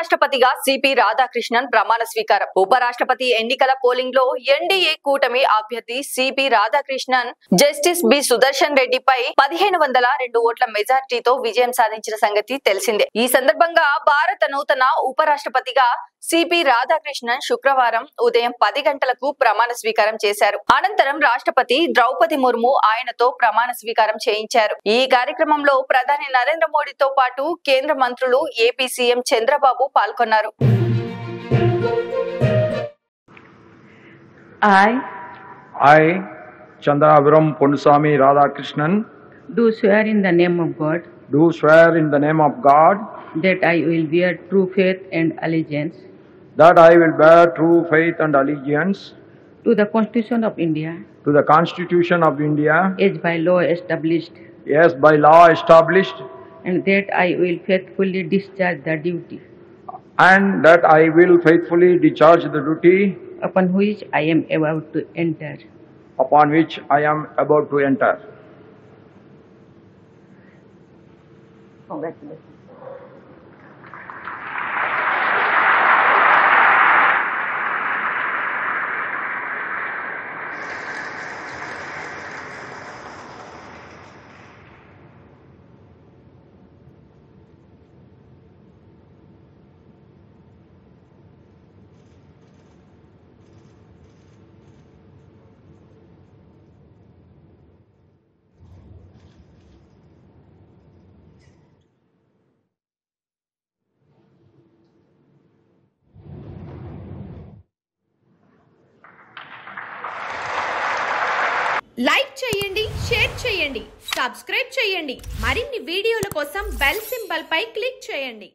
ఉపరాష్ట్రపతిగా CP Radhakrishnan ప్రమాణ స్వీకారం. ఉపరాష్ట్రపతి ఎన్నికల పోలింగ్ లో ఎన్డీఏ కూటమి అభ్యర్థి CP Radhakrishnan justice B Sudarshan రెడ్డిపై 1502 ఓట్ల మెజార్టీతో విజయం సాధించిన సంగతి తెలిసిందే. ఈ సందర్భంగా భారత నూతన ఉపరాష్ట్రపతిగా సిపి రాధాకృష్ణన్ శుక్రవారం ఉదయం 10 గంటలకు ప్రమాణ స్వీకారం చేశారు. అనంతరం రాష్ట్రపతి ద్రౌపది ముర్ము ఆయనతో ప్రమాణ స్వీకారం చేయించారు. ఈ కార్యక్రమంలో ప్రధాని నరేంద్ర మోడీతో పాటు కేంద్ర మంత్రులు, ఏపీ సీఎం చంద్రబాబు పాల్గొన్నారు. I, Chandravaram Ponnusamy Radhakrishnan, do swear in the name of God do swear in the name of God that I will bear true faith and allegiance that I will bear true faith and allegiance to the Constitution of India to the Constitution of India as by law established, by law established, and that I will faithfully discharge the duty and that I will faithfully discharge the duty upon which I am about to enter. Congratulations. Like చేయండి, share చేయండి, subscribe చేయండి. మరిన్ని వీడియోల కోసం bell symbol పై click చేయండి.